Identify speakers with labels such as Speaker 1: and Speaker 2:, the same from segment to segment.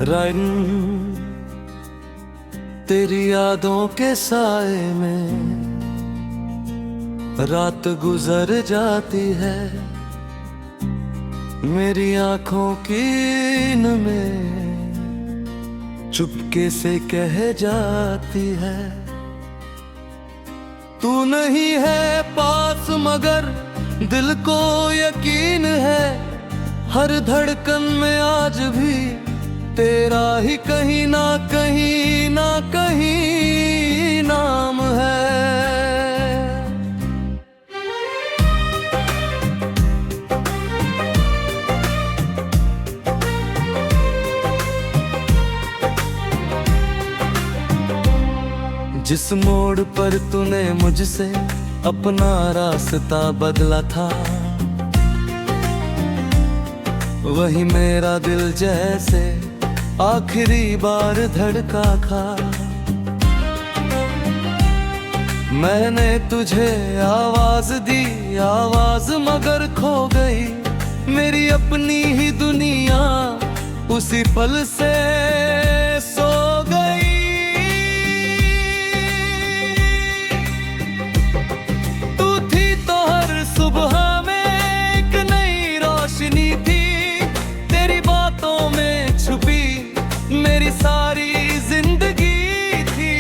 Speaker 1: Run तेरी यादों के साए में रात गुजर जाती है, मेरी आंखों की में चुपके से कह जाती है। तू नहीं है पास मगर दिल को यकीन है, हर धड़कन में आज भी तेरा ही कहीं ना कहीं ना कहीं नाम है। जिस मोड़ पर तूने मुझसे अपना रास्ता बदला था, वही मेरा दिल जैसे आखिरी बार धड़का था। मैंने तुझे आवाज दी आवाज मगर खो गई, मेरी अपनी ही दुनिया उसी पल से सो गई। तू थी तो हर सुबह में एक नई रोशनी थी, तेरी बातों में छुपी मेरी सारी जिंदगी थी।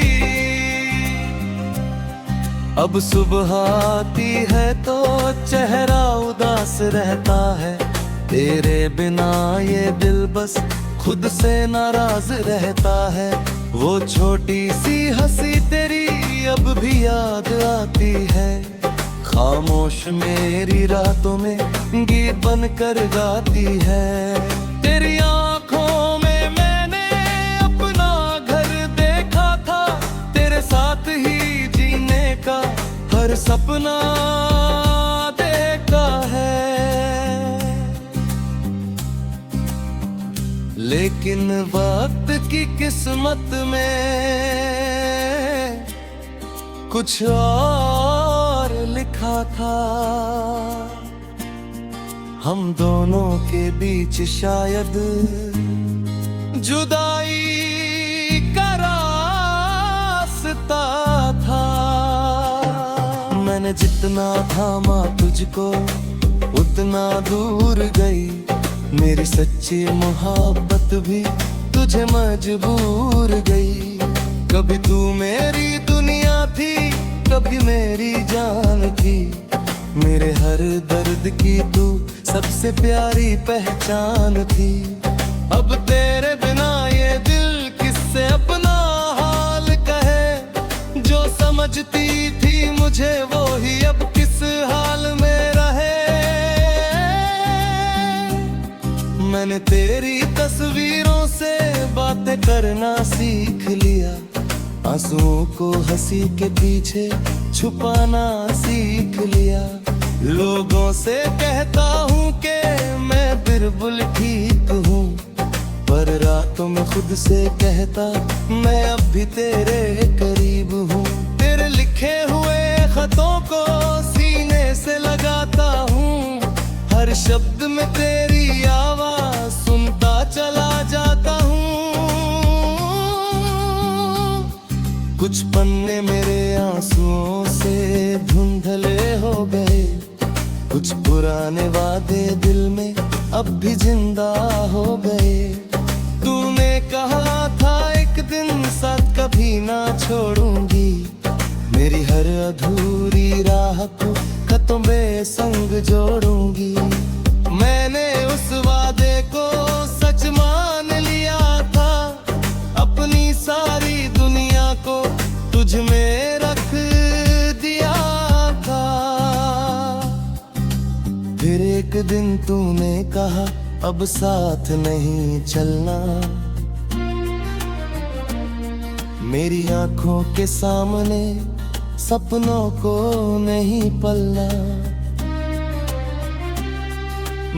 Speaker 1: अब सुबह आती है तो चेहरा उदास रहता है, तेरे बिना ये दिल बस खुद से नाराज रहता है। वो छोटी सी हंसी तेरी अब भी याद आती है, खामोश मेरी रातों में गीत बनकर गाती है। तेरी आंखों में मैंने अपना घर देखा था, तेरे साथ ही जीने का हर सपना देखा है। लेकिन वक्त की किस्मत में कुछ और लिखा था, हम दोनों के बीच शायद जुदाई का रास्ता था। मैंने जितना थामा तुझको उतना दूर गई, मेरी सच्ची मोहब्बत भी तुझे मजबूर गई। कभी तू मेरी दुनिया थी, कभी मेरी जान थी, मेरे हर दर्द की तू सबसे प्यारी पहचान थी। अब तेरे बिना ये दिल किससे अपना हाल कहे, जो समझती थी मुझे वो ही अब किस हाल में रहे। मैंने तेरी तस्वीरों से बातें करना सीख लिया, आंसुओं को हंसी के पीछे छुपाना सीख लिया। लोगों से कहता हूँ कि मैं बिल्कुल ठीक हूँ, पर रातों में खुद से कहता मैं अब भी तेरे करीब हूँ। तेरे लिखे हुए खतों को सीने से लगाता हूँ, हर शब्द में तेरी आवाज सुनता चला जाता हूँ। कुछ पन्ने मेरे आंसुओं से धुंधले हो गए, कुछ पुराने वादे दिल में अब भी जिंदा हो गए। तूने कहा था एक दिन साथ कभी ना छोड़ूंगी, मेरी हर अधूरी राह को खतों में संग जोड़ूंगी। मैंने उस वादे को सच मान लिया था, अपनी सारी दुनिया को तुझ में रख दिया था। फिर एक दिन तूने कहा अब साथ नहीं चलना, मेरी आंखों के सामने सपनों को नहीं पलना।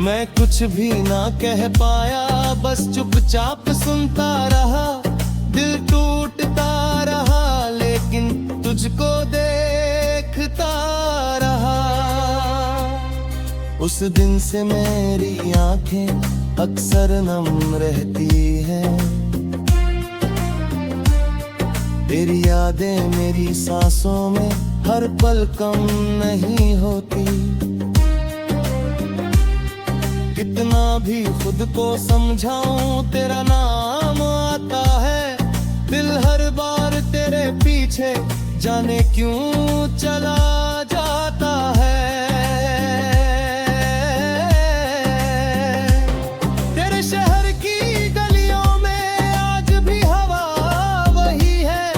Speaker 1: मैं कुछ भी ना कह पाया, बस चुपचाप सुनता रहा। दिल टूटता रहा लेकिन तुझको देखता रहा। उस दिन से मेरी आंखें अक्सर नम रहती हैं, यादें मेरी सांसों में हर पल कम नहीं होती। कितना भी खुद को समझाऊं तेरा नाम आता है, दिल हर बार तेरे पीछे जाने क्यों चला जाता है। तेरे शहर की गलियों में आज भी हवा वही है,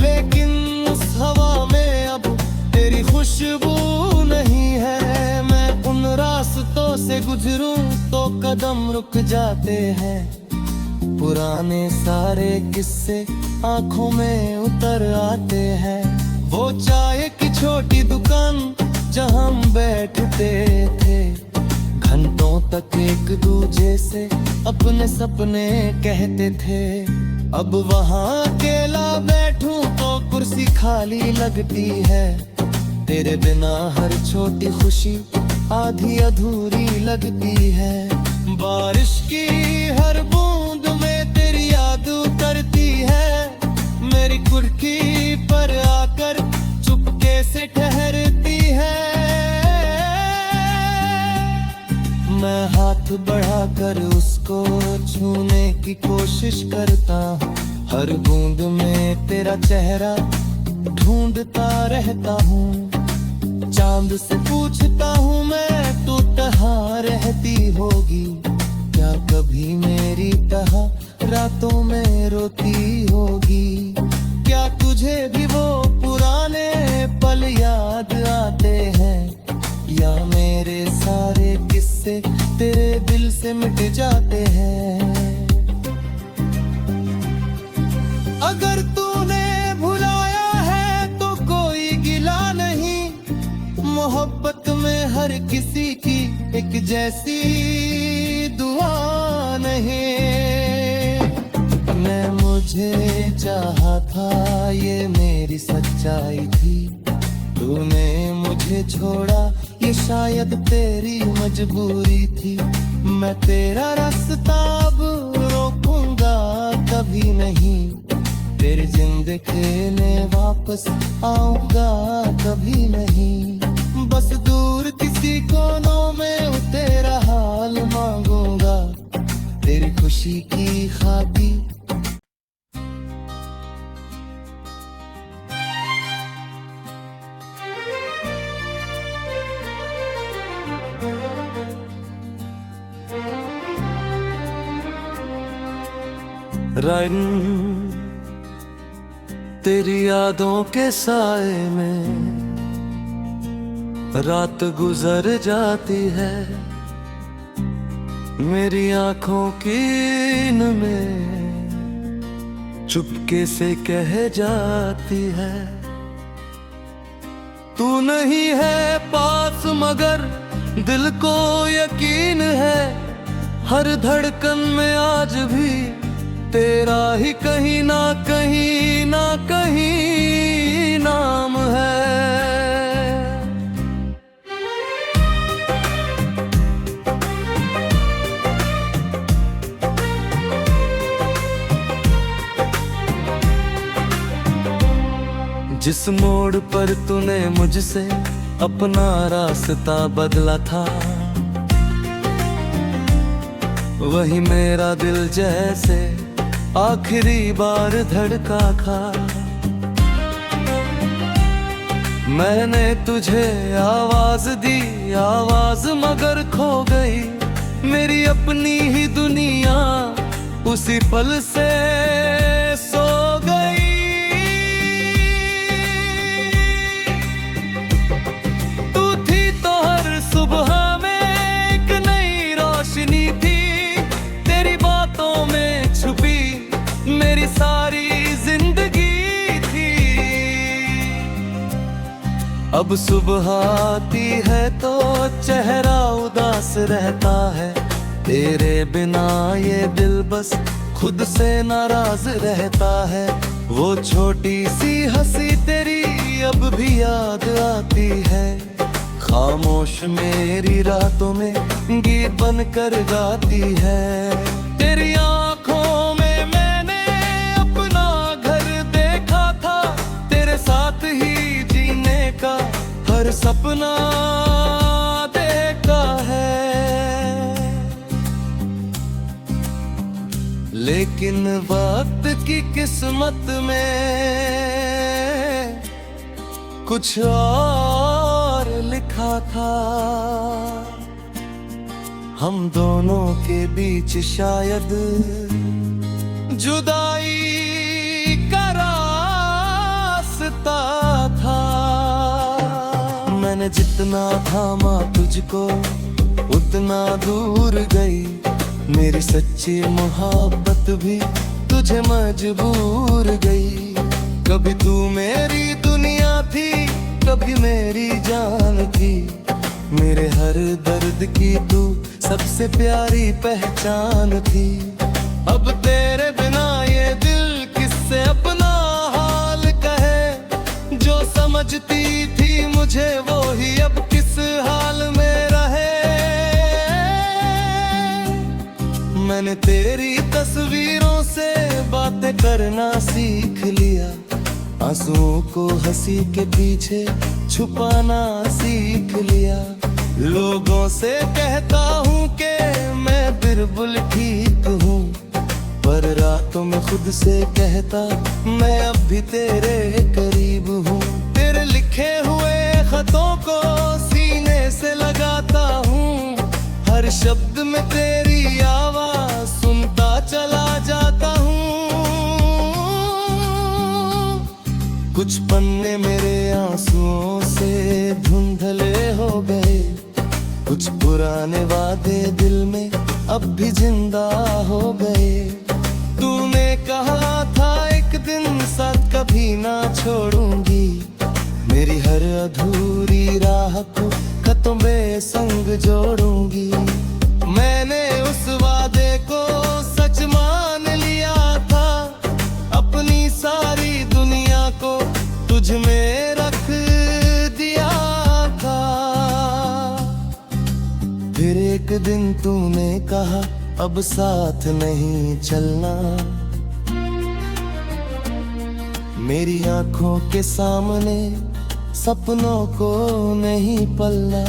Speaker 1: लेकिन उस हवा में अब तेरी खुशबू नहीं है। मैं उन रास्तों से गुजरूं तो कदम रुक जाते हैं, पुराने सारे किस्से आंखों में उतर आते हैं। वो चाय की छोटी दुकान जहां हम बैठते थे, घंटों तक एक दूजे से अपने सपने कहते थे। अब वहां अकेला बैठूं तो कुर्सी खाली लगती है, तेरे बिना हर छोटी खुशी आधी अधूरी लगती है। बारिश की हर बूंद में तेरी याद उतरती है, मेरी कुर्सी पर आकर चुपके से ठहरती है। मैं हाथ बढ़ाकर उसको छूने की कोशिश करता हूँ, हर बूंद में तेरा चेहरा ढूंढता रहता हूँ। चांद से पूछता हूँ मैं, तू कहाँ रहती होगी, क्या कभी मेरी तरह रातों में रोती होगी। क्या तुझे भी वो पुराने पल याद आते हैं, या मेरे सारे किस्से तेरे दिल से मिट जाते हैं। अगर तूने भुलाया है तो कोई गिला नहीं, मोहब्बत में हर किसी की एक जैसी दुआ नहीं। मैं मुझे चाहा था ये मेरी सच्चाई थी, तूने मुझे छोड़ा ये शायद तेरी मजबूरी थी। मैं तेरा रास्ता अब रोकूंगा कभी नहीं, तेरी जिंदगी में वापस आऊंगा कभी नहीं। बस दूर किसी कोनों में तेरा हाल मांगूंगा, तेरी खुशी की खातिर। राइन तेरी यादों के साए में रात गुजर जाती है, मेरी आंखों की नींद में चुपके से कह जाती है। तू नहीं है पास मगर दिल को यकीन है, हर धड़कन में आज भी तेरा ही कहीं ना कहीं ना कहीं नाम है। जिस मोड़ पर तूने मुझसे अपना रास्ता बदला था, वही मेरा दिल जैसे आखिरी बार धड़का था। मैंने तुझे आवाज दी आवाज मगर खो गई, मेरी अपनी ही दुनिया उसी पल से सो गई। तू थी तो हर सुबह में एक नई रोशनी थी, तेरी बातों में छुपी मेरी सारी जिंदगी थी। अब सुबह आती है तो चेहरा उदास रहता है, तेरे बिना ये दिल बस खुद से नाराज रहता है। वो छोटी सी हंसी तेरी अब भी याद आती है, खामोश मेरी रातों में गीत बनकर गाती है। तेरी आंखों में मैंने अपना घर देखा था, सपना देखा है, लेकिन वक्त की किस्मत में कुछ और लिखा था। हम दोनों के बीच शायद जुदाई का रास्ता था। मैंने जितना थामा तुझको उतना दूर गई, मेरी सच्ची मोहब्बत भी तुझे मजबूर गई। कभी तू मेरी दुनिया थी, कभी मेरी जान थी, मेरे हर दर्द की तू सबसे प्यारी पहचान थी। अब तेरे बिना ये दिल किससे अपना हाल कहे, जो समझती थी मुझे वो ही अब किस हाल में रहे। मैंने तेरी तस्वीरों से बातें करना सीख लिया, आंसुओं को हंसी के पीछे छुपाना सीख लिया। लोगों से कहता हूँ कि मैं बिल्कुल ठीक हूँ, पर रातों में खुद से कहता मैं अब भी तेरे करीब हूँ। तेरे लिखे हुए खतों को सीने से लगाता हूँ, हर शब्द में तेरी आवाज सुनता चला जाता हूँ। कुछ पन्ने मेरे आंसुओं से धुंधले हो गए, कुछ पुराने वादे दिल में अब भी जिंदा हो गए। तूने कहा था एक दिन साथ कभी ना छोड़ूंगी, मेरी हर अधूरी राह को खतों में संग जोड़ूंगी। मैंने उस वादे को सच मान लिया था, अपनी सारी दुनिया को तुझ में रख दिया था। फिर एक दिन तूने कहा अब साथ नहीं चलना, मेरी आंखों के सामने सपनों को नहीं पलना।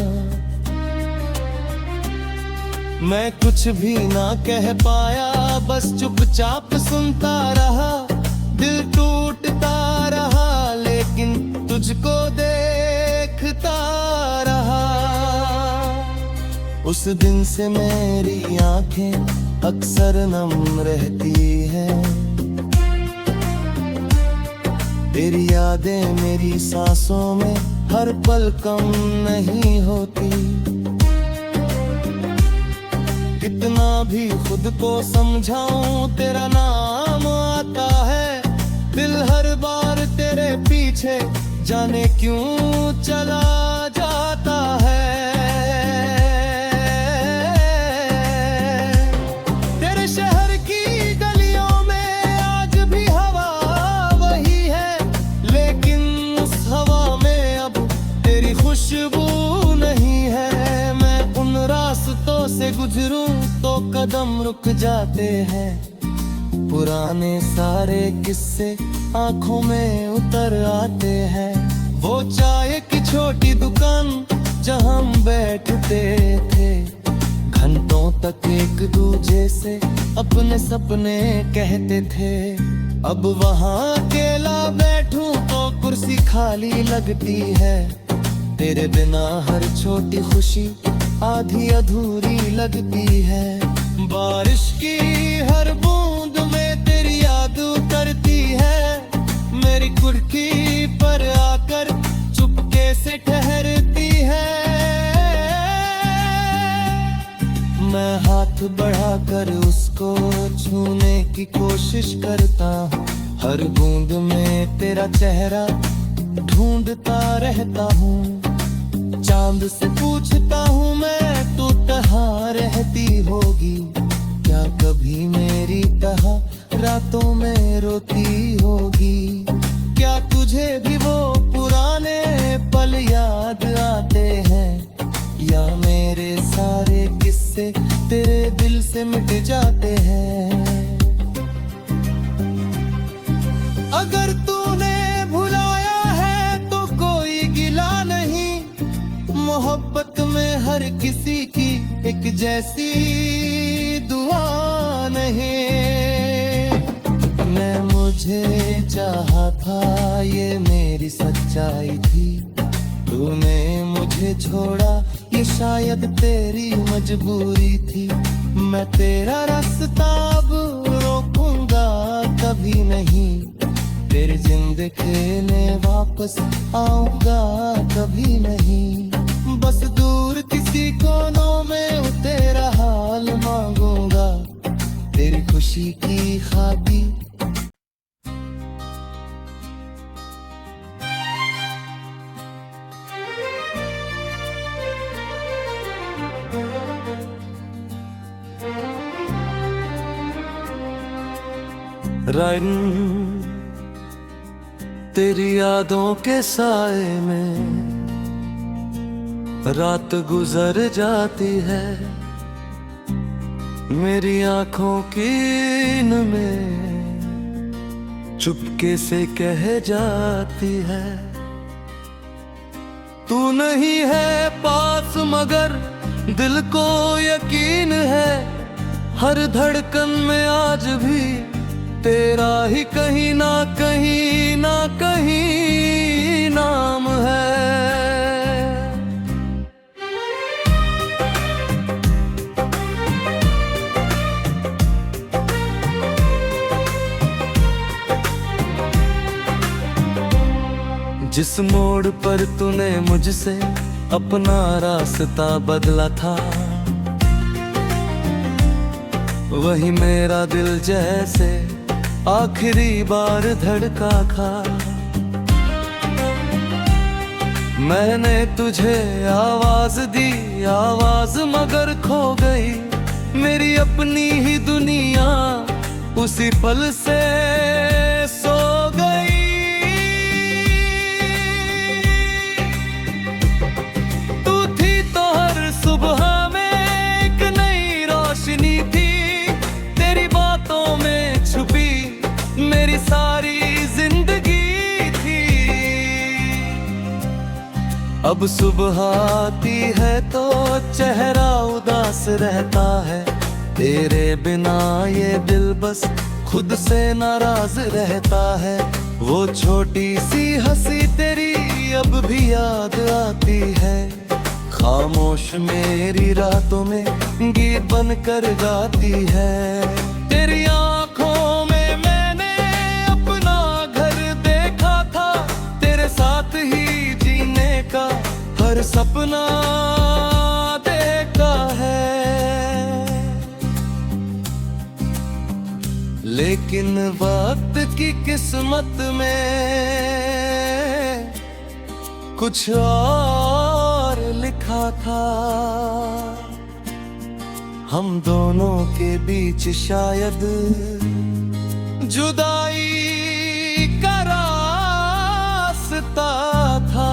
Speaker 1: मैं कुछ भी ना कह पाया, बस चुपचाप सुनता रहा। दिल टूटता रहा लेकिन तुझको देखता रहा। उस दिन से मेरी आंखें अक्सर नम रहती हैं, तेरी यादें मेरी सांसों में हर पल कम नहीं होती। कितना भी खुद को समझाऊं तेरा नाम आता है, दिल हर बार तेरे पीछे जाने क्यों चला जाता है। तेरे शहर की गलियों में आज भी हवा वही है, लेकिन उस हवा में अब तेरी खुशबू नहीं है। मैं उन रास्तों से गुजरूं तो कदम रुक जाते हैं, पुराने सारे किस्से आंखों में उतर आते हैं। वो चाय की छोटी दुकान जहां हम बैठते थे, घंटों तक एक दूजे से अपने सपने कहते थे। अब वहां अकेला बैठूं तो कुर्सी खाली लगती है, तेरे बिना हर छोटी खुशी आधी अधूरी लगती है। बारिश की हर बूंद में तेरी याद उतरती है, मेरी कुर्सी पर आकर चुपके से ठहरती है। मैं हाथ बढ़ाकर उसको छूने की कोशिश करता हूँ, हर बूंद में तेरा चेहरा ढूंढता रहता हूँ। चांद से पूछता हूँ मैं तू कहाँ रहती होगी, क्या कभी मेरी तरह रातों में रोती होगी। क्या तुझे भी वो पुराने पल याद आते हैं, या मेरे सारे किस्से तेरे दिल से मिट जाते हैं। अगर तूने भुलाया है तो कोई गिला नहीं, जैसी दुआ नहीं। मैं मुझे चाहा था, ये मेरी सच्चाई थी। तूने मुझे छोड़ा, ये शायद तेरी मजबूरी थी। मैं तेरा रास्ता अब रोकूंगा कभी नहीं। तेरी जिंद खेलने वापस आऊंगा कभी नहीं। बस दूर किसी कोनों में तेरा हाल मांगूंगा, तेरी खुशी की खातिर। तेरी यादों के साए में रात गुजर जाती है, मेरी आंखों की में चुपके से कह जाती है। तू नहीं है पास मगर दिल को यकीन है, हर धड़कन में आज भी तेरा ही कहीं ना कहीं ना कहीं नाम है। जिस मोड़ पर तूने मुझसे अपना रास्ता बदला था, वही मेरा दिल जैसे आखिरी बार धड़का था। मैंने तुझे आवाज दी, आवाज मगर खो गई। मेरी अपनी ही दुनिया उसी पल से सो गई। तू थी तो हर सुबह में एक नई रोशनी थी, तेरी बातों में छुपी मेरी सारी जिंदगी थी। अब सुबह आती है तो चेहरा उदास रहता है, तेरे बिना ये दिल बस खुद से नाराज रहता है। वो छोटी सी हंसी तेरी अब भी याद आती है, खामोश मेरी रातों में गीत बनकर गाती है। तेरी आंखों में मैंने अपना घर देखा था, तेरे साथ ही जीने का हर सपना देखा है। लेकिन वक्त की किस्मत में कुछ और लिखा था। हम दोनों के बीच शायद जुदाई का रास्ता था।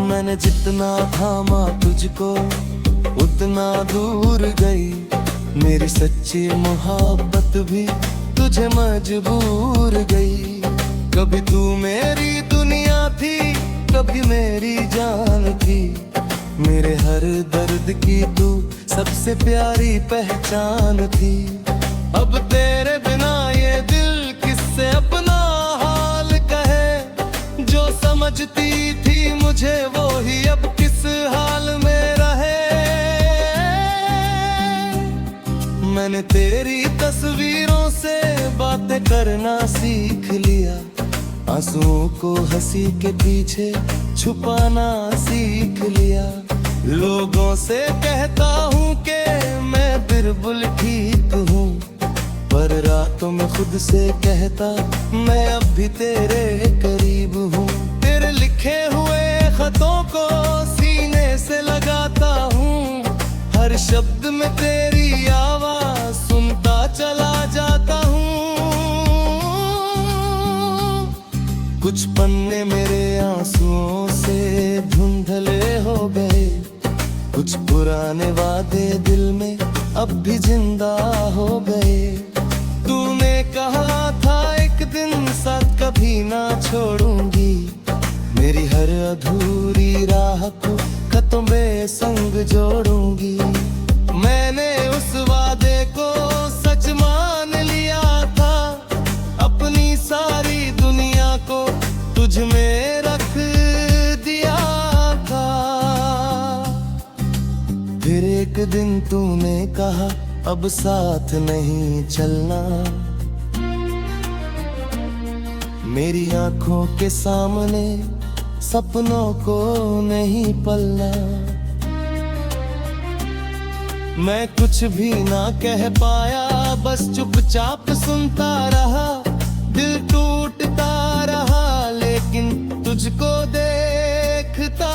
Speaker 1: मैंने जितना थामा तुझको उतना दूर गई, मेरी सच्ची मोहब्बत भी तुझे मजबूर गई। कभी तू मेरी दुनिया थी, कभी मेरी जान थी, मेरे हर दर्द की तू सबसे प्यारी पहचान थी। अब तेरे बिना ये दिल किससे अपना हाल कहे, जो समझती थी मुझे वो ही अब किस हाल में रहे। मैंने तेरी तस्वीरों से बातें करना सीख लिया, आंसुओं को हंसी के पीछे छुपाना सीख लिया। लोगों से कहता हूँ कि मैं बिल्कुल ठीक हूँ, पर रातों में खुद से कहता मैं अब भी तेरे करीब हूँ। तेरे लिखे हुए खतों को सीने से लगाता हूँ, हर शब्द में तेरी आवाज सुनता चला जाता हूँ। कुछ पन्ने मेरे आंसुओं से धुंधले हो गए, कुछ पुराने वादे दिल में अब भी जिंदा हो गए। तूने कहा था एक दिन साथ कभी ना छोड़ूंगी, मेरी हर अधूरी राह को मोहब्बतों में संग जोड़ूंगी। मैंने उस वादे को सच मान लिया था, अपनी सारी दुनिया को तुझ में रख दिया था। फिर एक दिन तूने कहा अब साथ नहीं चलना, मेरी आंखों के सामने सपनों को नहीं पलना। मैं कुछ भी ना कह पाया, बस चुपचाप सुनता रहा। दिल टूटता रहा लेकिन तुझको देखता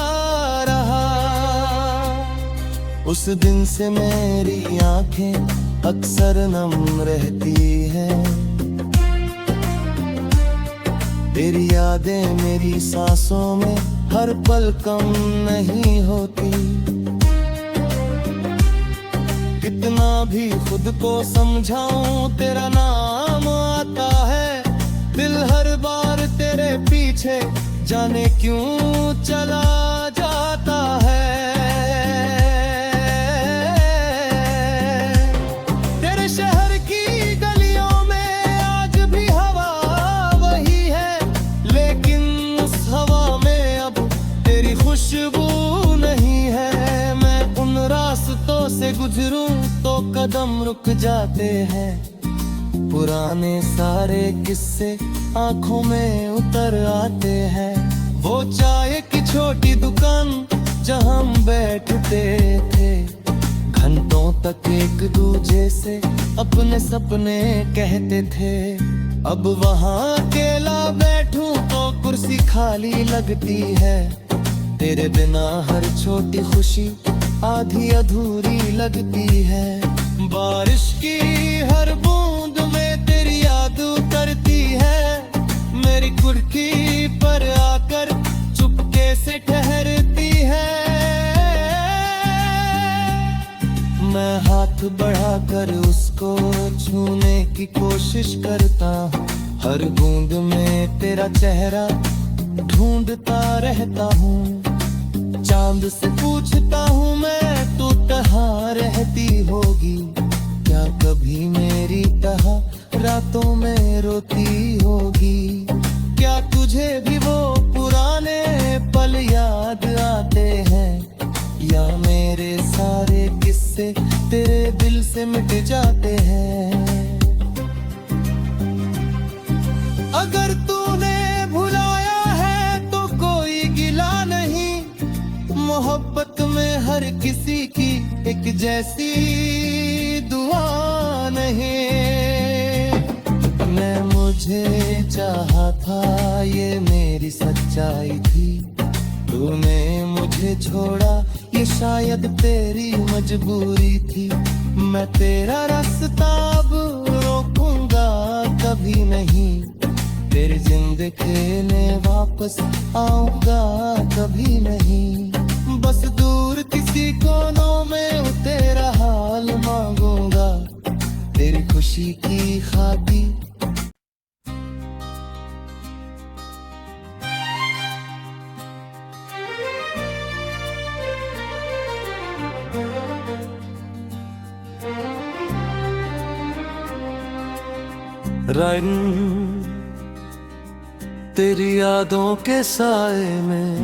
Speaker 1: रहा। उस दिन से मेरी आंखें अक्सर नम रहती हैं, तेरी यादें मेरी सांसों में हर पल कम नहीं होती। कितना भी खुद को समझाऊं तेरा नाम आता है, दिल हर बार तेरे पीछे जाने क्यों चला जाता है। तेरे शहर की गलियों में आज भी हवा वही है, लेकिन उस हवा में अब तेरी खुशबू नहीं है। मैं उन रास्तों से गुजरूं तो कदम रुक जाते हैं, पुराने सारे किस्से आंखों में उतर आते हैं। वो चाय की छोटी दुकान जहां हम बैठते थे, घंटों तक एक दूजे से अपने सपने कहते थे। अब वहां अकेला बैठूं तो कुर्सी खाली लगती है, तेरे बिना हर छोटी खुशी आधी अधूरी लगती है। बारिश की हर बूंद में तेरी याद उतरती है, मेरी कुर्सी पर आकर चुपके से ठहरती है। मैं हाथ बढ़ाकर उसको छूने की कोशिश करता हूँ, हर बूंद में तेरा चेहरा ढूंढता रहता हूँ। चांद से पूछता हूँ मैं तू कहाँ रहती होगी, क्या कभी मेरी तरह रातों में रोती होगी। क्या तुझे भी वो पुराने पल याद आते हैं, या मेरे सारे किस्से तेरे दिल से मिट जाते हैं। अगर तूने भुलाया है तो कोई गिला नहीं, मोहब्बत में हर किसी की एक जैसी दुआ नहीं। मैं मुझे चाहा था ये मेरी सच्चाई थी, तूने मुझे छोड़ा ये शायद तेरी मजबूरी थी। मैं तेरा रास्ता अब रोकूंगा कभी नहीं, तेरी जिंदगी में वापस आऊंगा कभी नहीं। बस दूर किसी कोनों में तेरा हाल मांगूंगा, तेरी खुशी की खातिर। तेरी यादों के साए में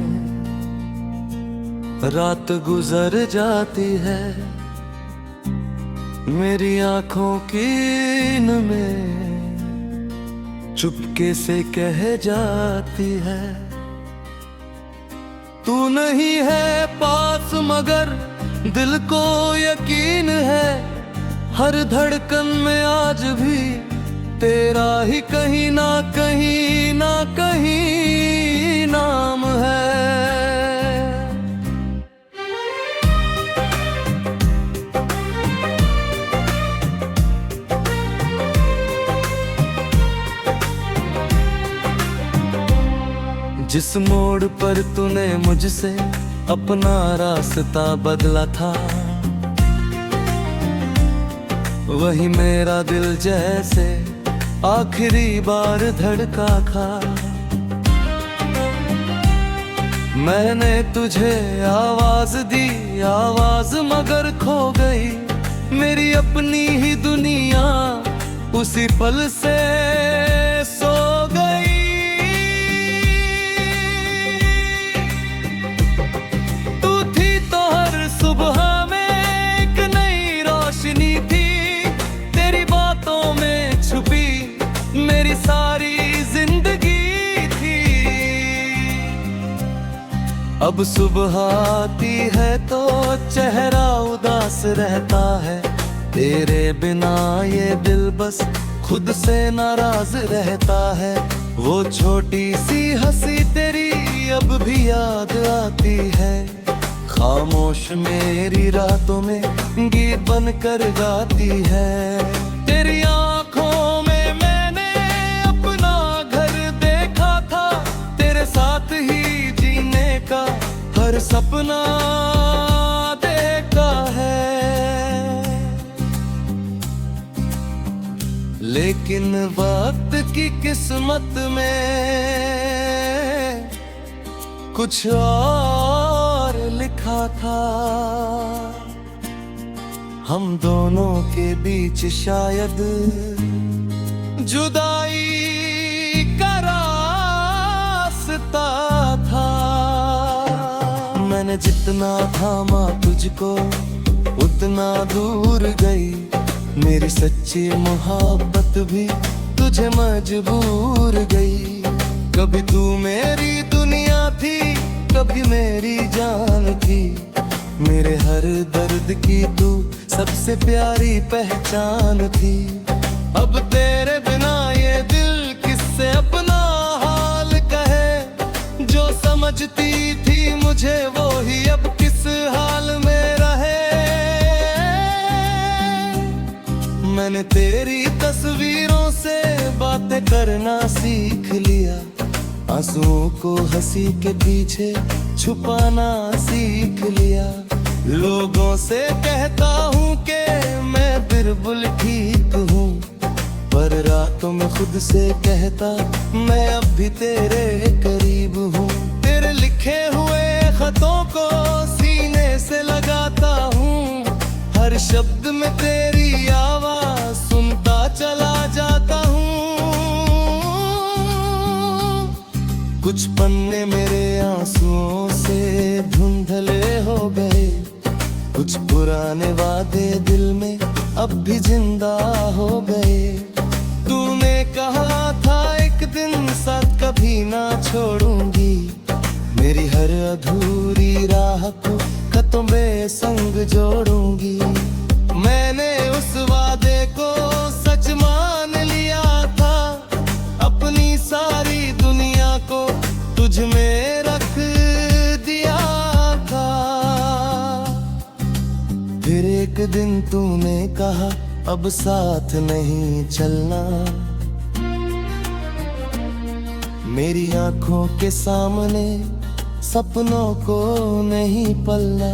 Speaker 1: रात गुजर जाती है, मेरी आंखों की नींद में चुपके से कह जाती है। तू नहीं है पास मगर दिल को यकीन है, हर धड़कन में आज भी तेरा ही कहीं ना कहीं ना कहीं नाम है। जिस मोड़ पर तूने मुझसे अपना रास्ता बदला था, वही मेरा दिल जैसे आखिरी बार धड़का था। मैंने तुझे आवाज दी, आवाज मगर खो गई। मेरी अपनी ही दुनिया उसी पल से सो गई। तू थी तो हर सुबह में एक नई रोशनी थी। तेरी बातों में छुपी मेरी सारी जिंदगी थी। अब सुबह आती है तो चेहरा उदास रहता है। तेरे बिना ये दिल बस खुद से नाराज रहता है। वो छोटी सी हंसी तेरी अब भी याद आती है। खामोश मेरी रातों में गीत बनकर गाती है। तेरी आंखों में मैंने अपना घर देखा था। तेरे साथ ही जीने का हर सपना देखा है। लेकिन वक्त की किस्मत में कुछ और लिखा था। हम दोनों के बीच शायद जुदाई का रास्ता था। मैंने जितना थामा तुझको उतना दूर गई। मेरी सच्ची मोहब्बत भी तुझे मजबूर गई। कभी तू मेरी दुनिया थी, कभी मेरी जान थी। मेरे हर दर्द की तू सबसे प्यारी पहचान थी। अब तेरे बिना ये दिल किससे अपना हाल कहे। जो समझती थी मुझे वो ही अब किस हाल में रहे। मैंने तेरी तस्वीरों से बातें करना सीख लिया। आंसुओं को हंसी के पीछे छुपाना सीख लिया। लोगों से कहता हूँ कि मैं बिल्कुल ठीक हूँ, पर रातों में खुद से कहता मैं अब भी तेरे करीब हूँ। तेरे लिखे हुए खतों को सीने से लगाता हूँ। हर शब्द में तेरी आवाज सुनता चला जाता हूँ। कुछ पन्ने मेरे आंसुओं से धुंधले हो गए। कुछ पुराने वादे दिल में अब भी जिंदा हो गए। तूने कहा था एक दिन साथ कभी ना छोड़ूंगी। मेरी हर अधूरी राह को खतों में संग जोड़ूंगी। मैंने उस वादे को सच मान लिया था। अपनी सारी दुनिया को तुझ में रख दिया था। फिर एक दिन तूने कहा अब साथ नहीं चलना। मेरी आंखों के सामने सपनों को नहीं पलना।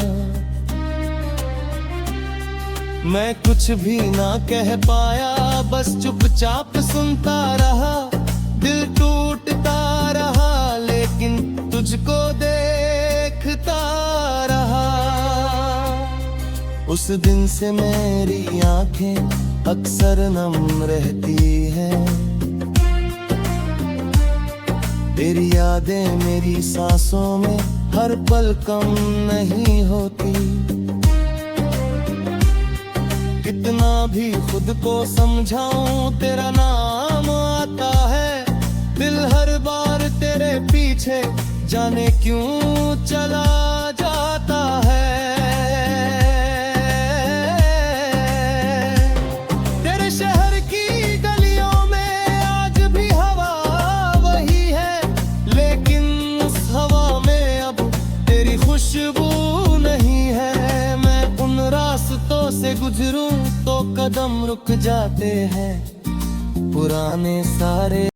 Speaker 1: मैं कुछ भी ना कह पाया, बस चुपचाप सुनता रहा। दिल टूटता रहा लेकिन तुझको देखता रहा। उस दिन से मेरी आंखें अक्सर नम रहती हैं। तेरी यादें मेरी सांसों में हर पल कम नहीं होती। कितना भी खुद को समझाऊं तेरा नाम आता है। दिल हर बार तेरे पीछे जाने क्यों चला जाता है। तेरे शहर की गलियों में आज भी हवा वही है, लेकिन उस हवा में अब तेरी खुशबू नहीं है। मैं उन रास्तों से गुजरूं तो कदम रुक जाते हैं। पुराने सारे